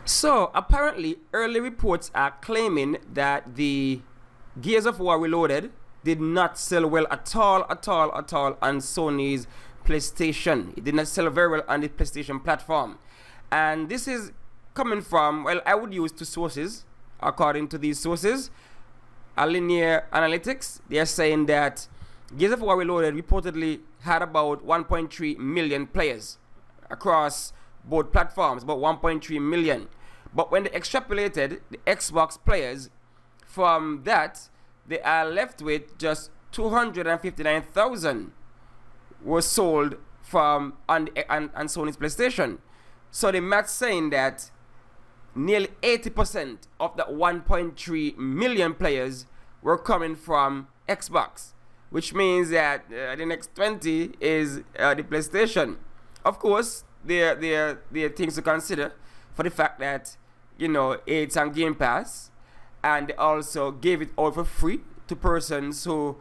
So apparently, early reports are claiming that the Gears of War Reloaded did not sell well at all on Sony's PlayStation. It did not sell very well on the PlayStation platform. And this is coming from, well, I would use two sources. According to these sources, a linear analytics, they are saying that Gears of War Reloaded reportedly had about 1.3 million players across both platforms, about 1.3 million. But when they extrapolated the Xbox players from that, they are left with just 259,000 was sold from on Sony's PlayStation. So the math saying that nearly 80% of the 1.3 million players were coming from Xbox, which means that the next 20 is the PlayStation. Of course, there are things to consider for the fact that, you know, it's on Game Pass, and they also gave it out for free to persons who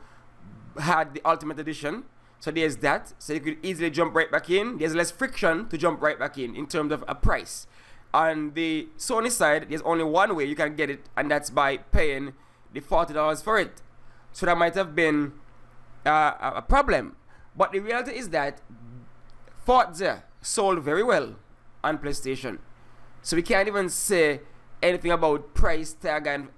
had the Ultimate Edition. So there's that. So you could easily jump right back in. There's less friction to jump right back in terms of a price. On the Sony side, there's only one way you can get it, and that's by paying the $40 for it. So that might have been a problem. But the reality is that Forza sold very well on PlayStation. So we can't even say anything about price tag and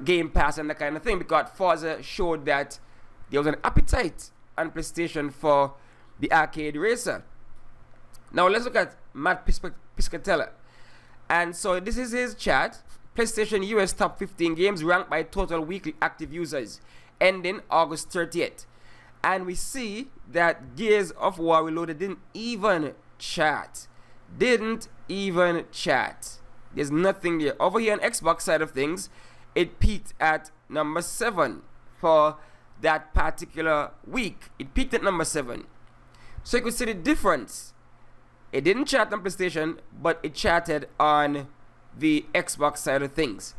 Game Pass and that kind of thing, because Forza showed that there was an appetite on PlayStation for the arcade racer. Now let's look at Matt Piscatella. And so this is his chart. PlayStation US top 15 games ranked by total weekly active users, ending August 30th. And we see that Gears of War Reloaded didn't even chart. There's nothing there. Over here on Xbox side of things, it peaked at number 7 for that particular week. It peaked at number 7. So you could see the difference. It didn't chart on PlayStation, but it charted on the Xbox side of things.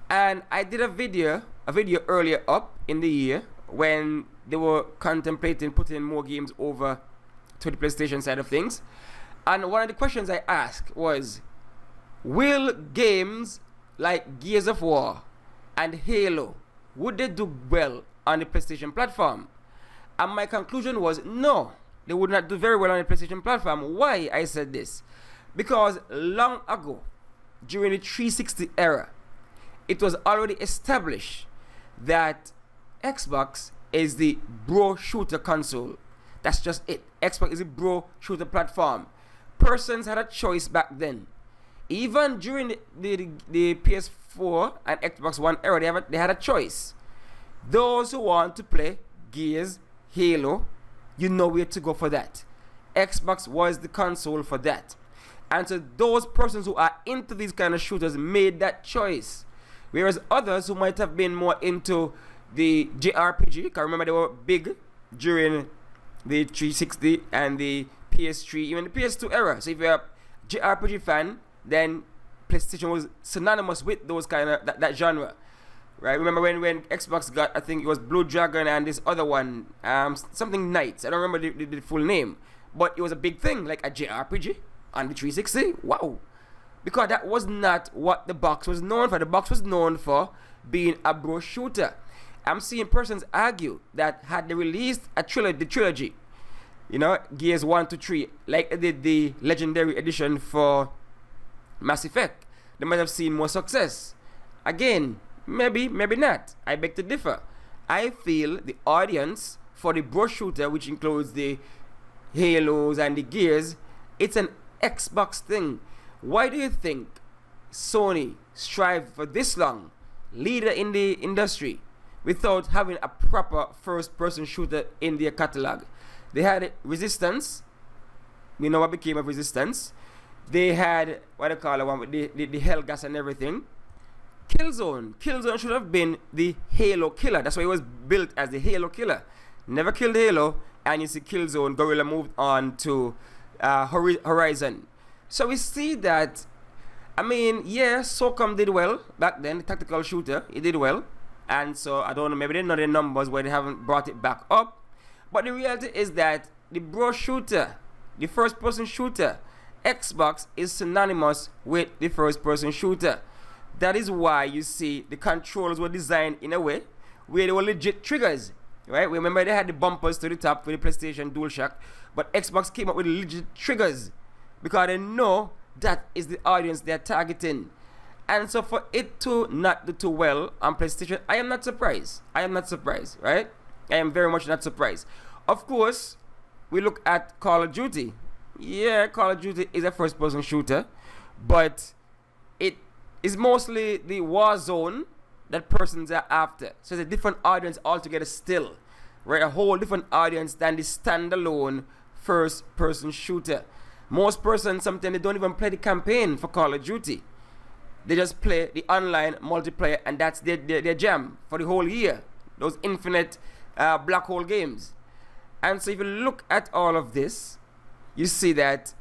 And I did a video earlier up in the year when they were contemplating putting more games over to the PlayStation side of things. And one of the questions I asked was, will games like Gears of War and Halo, would they do well on the PlayStation platform? And my conclusion was no, they would not do very well on the PlayStation platform. Why I said this? Because long ago, during the 360 era, it was already established that Xbox is the bro shooter console. That's just it. Xbox is a bro shooter platform. Persons had a choice back then. Even during the PS4 and Xbox One era, they had a choice. Those who want to play Gears, Halo, you know where to go for that. Xbox was the console for that. And so those persons who are into these kind of shooters made that choice. Whereas others who might have been more into the JRPG, because remember they were big during the 360 and the PS3, even the PS2 era. So if you're a JRPG fan, then PlayStation was synonymous with those kind of that genre, right? Remember when Xbox got, I think it was Blue Dragon and this other one, something Knights. I don't remember the full name, but it was a big thing, like a JRPG on the 360. Wow, because that was not what the box was known for. The box was known for being a bro shooter. I'm seeing persons argue that had they released the trilogy, you know, Gears 1 to 3, like they did the Legendary Edition for Mass Effect, they might have seen more success. Again, maybe not. I beg to differ. I feel the audience for the bro shooter, which includes the Halos and the Gears, it's an Xbox thing. Why do you think Sony strived for this long, leader in the industry, without having a proper first-person shooter in their catalog? They had Resistance. We know what became of Resistance. They had what they call one with the Hellgas and everything. Killzone should have been the Halo killer. That's why it was built as the Halo killer. Never killed Halo, and you see Killzone, Guerrilla moved on to Horizon. So we see that, I mean, yeah, SOCOM did well back then, the tactical shooter, it did well. And so, I don't know, maybe they know the numbers where they haven't brought it back up. But the reality is that the bro shooter, the first person shooter, Xbox is synonymous with the first-person shooter. That is why you see the controllers were designed in a way where they were legit triggers, right? Remember they had the bumpers to the top for the PlayStation DualShock, but Xbox came up with legit triggers because they know that is the audience they're targeting. And so for it to not do too well on PlayStation, I am not surprised. I am not surprised, right? I am very much not surprised. Of course, we look at Call of Duty. Yeah, Call of Duty is a first-person shooter, but it is mostly the war zone that persons are after. So it's a different audience altogether still, right? A whole different audience than the standalone first-person shooter. Most persons, sometimes they don't even play the campaign for Call of Duty. They just play the online multiplayer, and that's their jam for the whole year. Those infinite black hole games. And so if you look at all of this, you see that,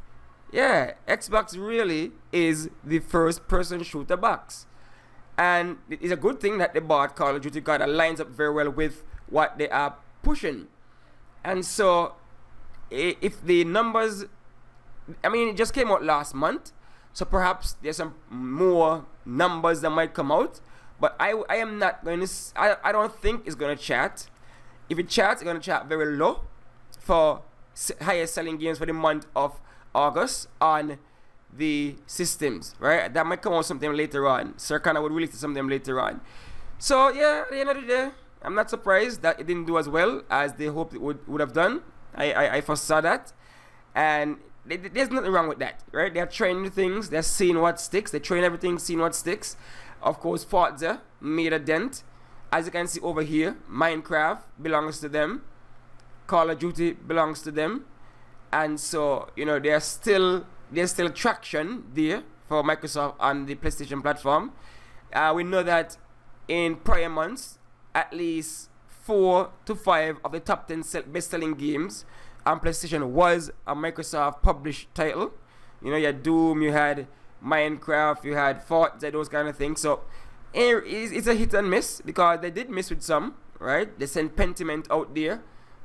yeah, Xbox really is the first-person shooter box. And it is a good thing that they bought Call of Duty because it lines up very well with what they are pushing. And so, if the numbers, I mean, it just came out last month, so perhaps there's some more numbers that might come out. But I am not going to, I don't think it's going to chat. If it chats, it's going to chat very low for highest selling games for the month of August on the systems, right? That might come out sometime later on. Circana would release sometime later on. So yeah, at the end of the day, I'm not surprised that it didn't do as well as they hoped it would have done. I foresaw that, and there's nothing wrong with that, right? They're trying things, they're seeing what sticks, they train everything, seeing what sticks. Of course, Forza made a dent. As you can see over here, Minecraft belongs to them, Call of Duty belongs to them, and so you know there's still traction there for Microsoft on the PlayStation platform. We know that in prior months, at least 4 to 5 of the top 10 best-selling games on PlayStation was a Microsoft published title. You know, you had Doom, you had Minecraft, you had Forza, those kind of things. So it's a hit and miss because they did miss with some, right? They sent Pentiment out there,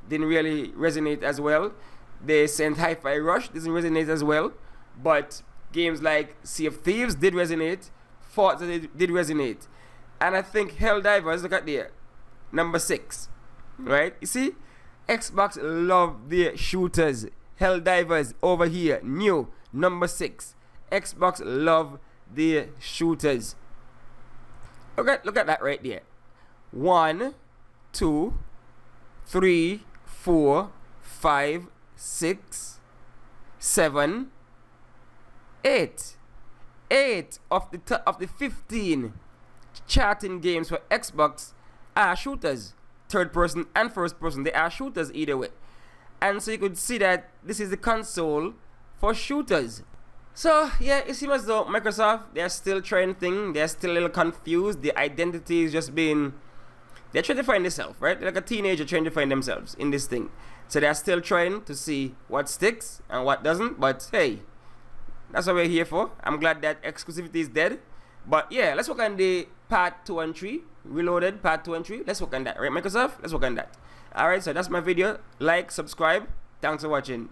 didn't really resonate as well. They sent Hi-Fi Rush, doesn't resonate as well. But games like Sea of Thieves did resonate, Forza did resonate. And I think Helldivers, look at there, number 6, right? You see, Xbox love their shooters. Helldivers over here, new, number 6. Xbox love their shooters. Look at that right there. 1, 2, 3, 4, 5, 6, 7, 8. 8 of the 15 charting games for Xbox are shooters. Third person and first person, they are shooters either way. And so you could see that this is the console for shooters. So yeah, it seems as though Microsoft, they're still trying things, they're still a little confused. The identity is just being, they're trying to find themselves, right? They're like a teenager trying to find themselves in this thing. So they're still trying to see what sticks and what doesn't. But hey, that's what we're here for. I'm glad that exclusivity is dead. But yeah, let's work on the part 2 and 3. Reloaded part 2 and 3. Let's work on that, right, Microsoft? Let's work on that. Alright, so that's my video. Like, subscribe. Thanks for watching.